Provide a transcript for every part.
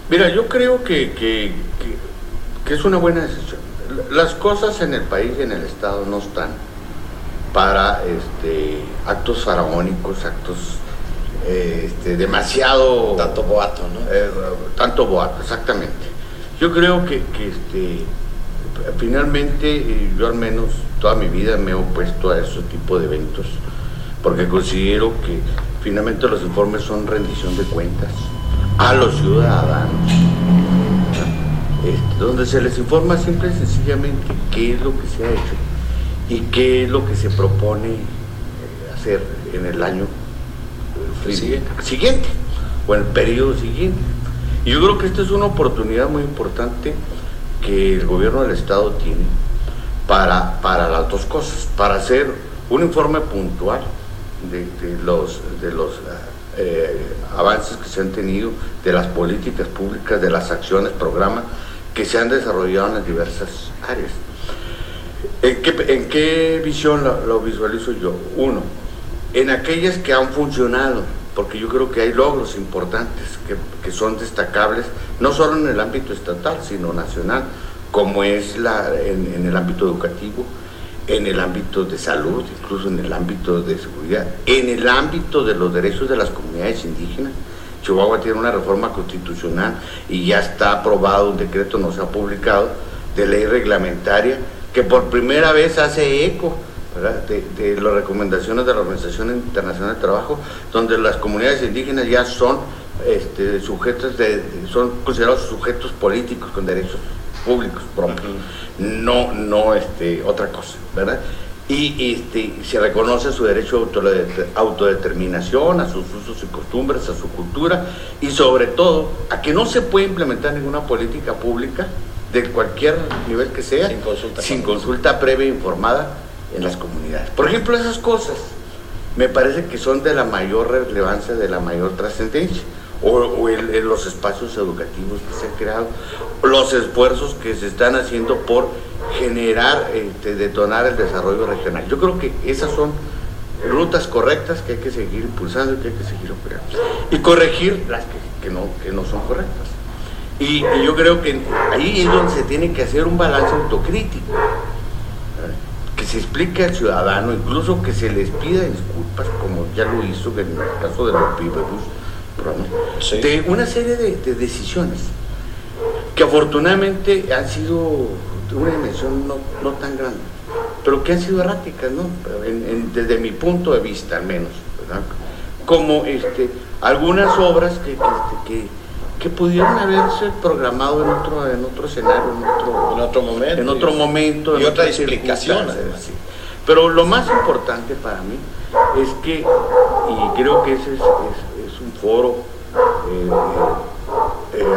Mira, yo creo que es una buena decisión. Las cosas en el país y en el Estado no están para actos faraónicos, actos demasiado... Tanto boato, ¿no? Tanto boato, exactamente. Yo creo que finalmente, yo al menos toda mi vida me he opuesto a ese tipo de eventos, porque considero que finalmente los informes son rendición de cuentas a los ciudadanos, donde se les informa simple y sencillamente qué es lo que se ha hecho y qué es lo que se propone hacer en el año siguiente o en el periodo siguiente. Y yo creo que esta es una oportunidad muy importante que el gobierno del Estado tiene para las dos cosas, para hacer un informe puntual de los avances que se han tenido, de las políticas públicas, de las acciones, programas que se han desarrollado en las diversas áreas. ¿En qué visión lo visualizo yo? Uno, en aquellas que han funcionado, porque yo creo que hay logros importantes que son destacables, no solo en el ámbito estatal, sino nacional, como es en el ámbito educativo, en el ámbito de salud, incluso en el ámbito de seguridad, en el ámbito de los derechos de las comunidades indígenas. Chihuahua tiene una reforma constitucional y ya está aprobado un decreto, no se ha publicado, de ley reglamentaria, que por primera vez hace eco, ¿verdad?, de las recomendaciones de la Organización Internacional del Trabajo, donde las comunidades indígenas ya son son considerados sujetos políticos con derechos públicos propios, no otra cosa, ¿verdad? Y se reconoce su derecho a autodeterminación, a sus usos y costumbres, a su cultura, y sobre todo a que no se puede implementar ninguna política pública de cualquier nivel que sea sin consulta previa e informada en las comunidades. Por ejemplo, esas cosas me parece que son de la mayor relevancia, de la mayor trascendencia, o en los espacios educativos que se han creado, los esfuerzos que se están haciendo por generar, detonar el desarrollo regional. Yo creo que esas son rutas correctas que hay que seguir impulsando y que hay que seguir operando, y corregir las que no son correctas. Y yo creo que ahí es donde se tiene que hacer un balance autocrítico, que se explique al ciudadano, incluso que se les pida disculpas, como ya lo hizo en el caso de los Pibebus, sí, de una serie de decisiones que afortunadamente han sido de una dimensión no tan grande, pero que han sido erráticas, ¿no? Desde mi punto de vista, al menos, ¿verdad? Como algunas obras que pudieron haberse programado en otro escenario, en otro momento, y otra explicación. Pero lo más importante para mí es que, y creo que ese es un foro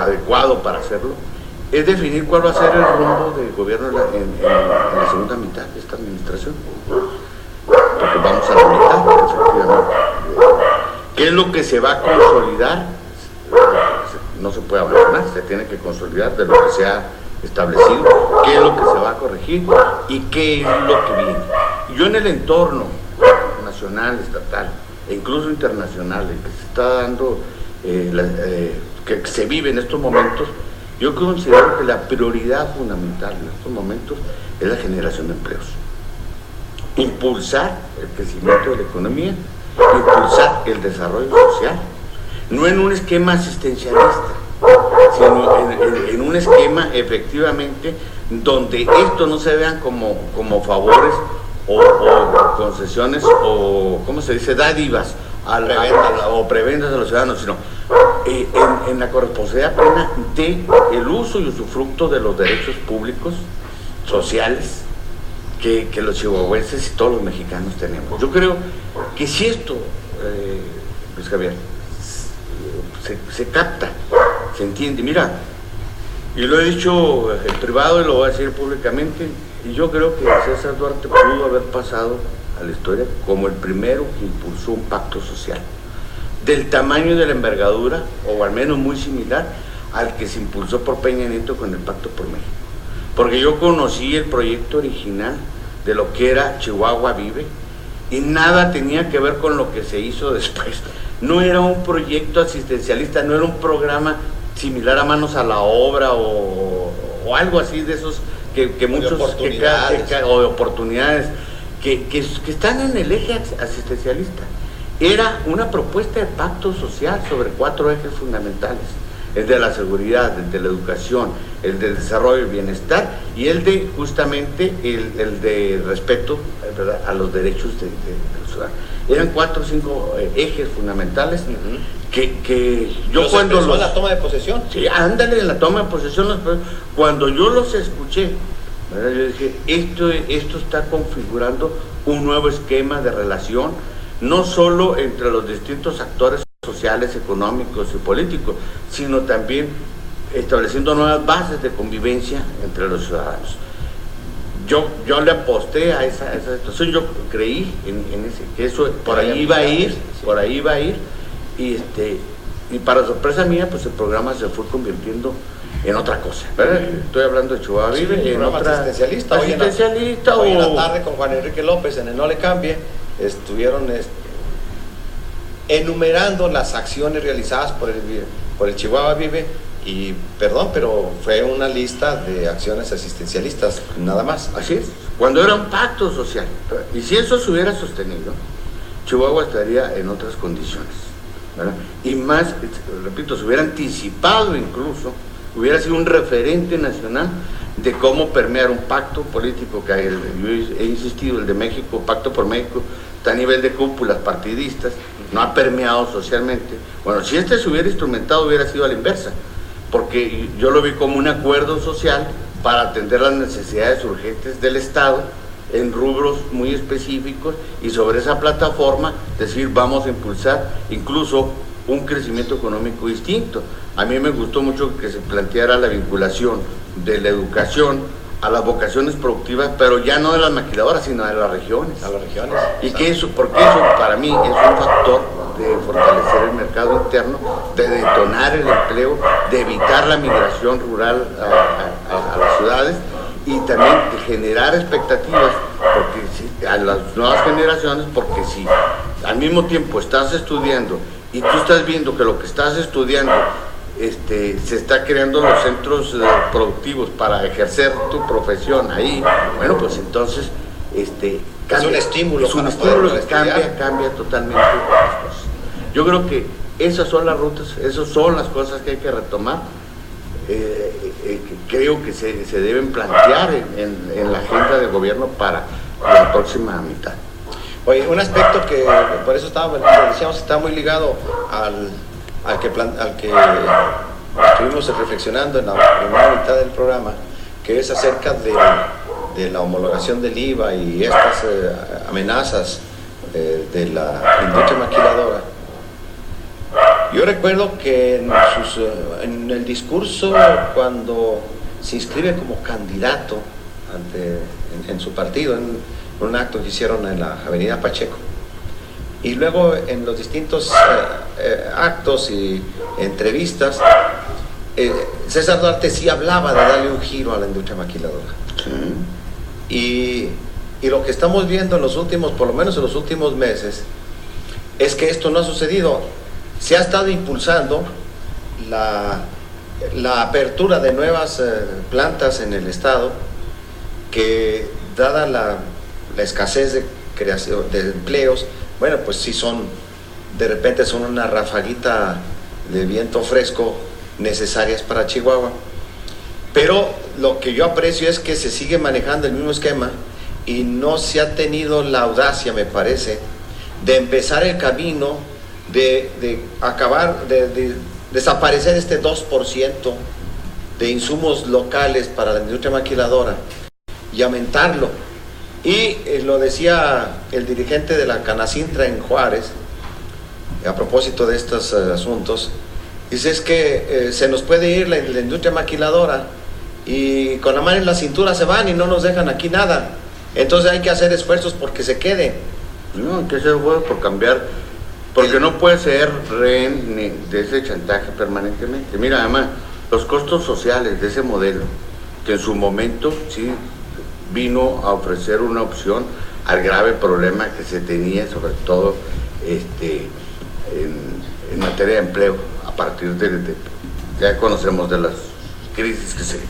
adecuado para hacerlo, es definir cuál va a ser el rumbo del gobierno en la segunda mitad de esta administración, porque vamos a la mitad, efectivamente. ¿Qué es lo que se va a consolidar? No se puede abandonar, se tiene que consolidar de lo que se ha establecido, qué es lo que se va a corregir y qué es lo que viene. Yo en el entorno nacional, estatal e incluso internacional, el que se está dando, que se vive en estos momentos, yo considero que la prioridad fundamental en estos momentos es la generación de empleos. Impulsar el crecimiento de la economía, impulsar el desarrollo social, no en un esquema asistencialista, sino en un esquema efectivamente donde esto no se vean como favores o concesiones o, ¿cómo se dice?, dádivas o prebendas a los ciudadanos, sino en la corresponsabilidad plena de el uso y usufructo de los derechos públicos, sociales, que los chihuahuenses y todos los mexicanos tenemos. Yo creo que si esto, Luis Javier, se capta, se entiende. Mira, y lo he dicho en privado y lo voy a decir públicamente, y yo creo que César Duarte pudo haber pasado a la historia como el primero que impulsó un pacto social del tamaño y de la envergadura, o al menos muy similar al que se impulsó por Peña Nieto con el Pacto por México, porque yo conocí el proyecto original de lo que era Chihuahua Vive y nada tenía que ver con lo que se hizo después. No era un proyecto asistencialista, no era un programa similar a Manos a la Obra o algo así de esos que muchos... O de oportunidades que están en el eje asistencialista. Era una propuesta de pacto social sobre 4 ejes fundamentales: el de la seguridad, el de la educación, el del desarrollo y bienestar, y el de justamente el de respeto, ¿verdad?, a los derechos de los ciudadanos. Eran 4 o 5 ejes fundamentales que yo cuando los... la toma de posesión. Sí, ándale, en la toma de posesión, cuando yo los escuché, ¿verdad?, yo dije, esto está configurando un nuevo esquema de relación, no solo entre los distintos actores sociales, económicos y políticos, sino también estableciendo nuevas bases de convivencia entre los ciudadanos. Yo le aposté a esa situación, yo creí en ese, que eso por ahí iba a ir, y para sorpresa mía, pues el programa se fue convirtiendo en otra cosa, ¿verdad? Estoy hablando de Chihuahua Vive, en otra asistencialista. Hoy en la tarde con Juan Enrique López en el No Le Cambie estuvieron enumerando las acciones realizadas por el Chihuahua Vive, y perdón, pero fue una lista de acciones asistencialistas, nada más. Así es, cuando era un pacto social. Y si eso se hubiera sostenido, Chihuahua estaría en otras condiciones, ¿verdad? Y más, repito, se hubiera anticipado incluso, hubiera sido un referente nacional de cómo permear un pacto político que yo he insistido, el de México, Pacto por México, está a nivel de cúpulas partidistas, no ha permeado socialmente. Bueno, si se hubiera instrumentado, hubiera sido a la inversa, porque yo lo vi como un acuerdo social para atender las necesidades urgentes del Estado en rubros muy específicos, y sobre esa plataforma decir, vamos a impulsar incluso un crecimiento económico distinto. A mí me gustó mucho que se planteara la vinculación de la educación a las vocaciones productivas, pero ya no de las maquiladoras, sino de las regiones. A las regiones. Y que eso, porque eso para mí es un factor de fortalecer el mercado interno, de detonar el empleo, de evitar la migración rural a las ciudades, y también de generar expectativas a las nuevas generaciones, porque si al mismo tiempo estás estudiando y tú estás viendo que lo que estás estudiando se está creando los centros productivos para ejercer tu profesión ahí, bueno, pues entonces cambia, es un estímulo que cambia totalmente las cosas. Yo creo que esas son las rutas, esas son las cosas que hay que retomar, creo que se deben plantear en la agenda de gobierno para la próxima mitad. Oye, un aspecto que por eso decíamos, está muy ligado al que estuvimos reflexionando en la primera mitad del programa, que es acerca de la homologación del IVA y estas amenazas de la industria maquiladora. Yo recuerdo que en el discurso, cuando se inscribe como candidato en su partido, en un acto que hicieron en la Avenida Pacheco, y luego en los distintos actos y entrevistas, César Duarte sí hablaba de darle un giro a la industria maquiladora. Y lo que estamos viendo por lo menos en los últimos meses, es que esto no ha sucedido. Se ha estado impulsando la apertura de nuevas plantas en el estado, que dada la escasez de creación de empleos, bueno, pues sí de repente son una rafaguita de viento fresco necesarias para Chihuahua. Pero lo que yo aprecio es que se sigue manejando el mismo esquema, y no se ha tenido la audacia, me parece, de empezar el camino de acabar, de desaparecer este 2% de insumos locales para la industria maquiladora y aumentarlo. Y lo decía el dirigente de la Canacintra en Juárez, a propósito de estos asuntos, dice, es que se nos puede ir la industria maquiladora y con la mano en la cintura se van y no nos dejan aquí nada. Entonces hay que hacer esfuerzos porque se quede. No, hay que hacer esfuerzos por cambiar, porque no puede ser rehén de ese chantaje permanentemente. Mira, además, los costos sociales de ese modelo, que en su momento sí vino a ofrecer una opción al grave problema que se tenía, sobre todo en materia de empleo, a partir de ya conocemos de las crisis que se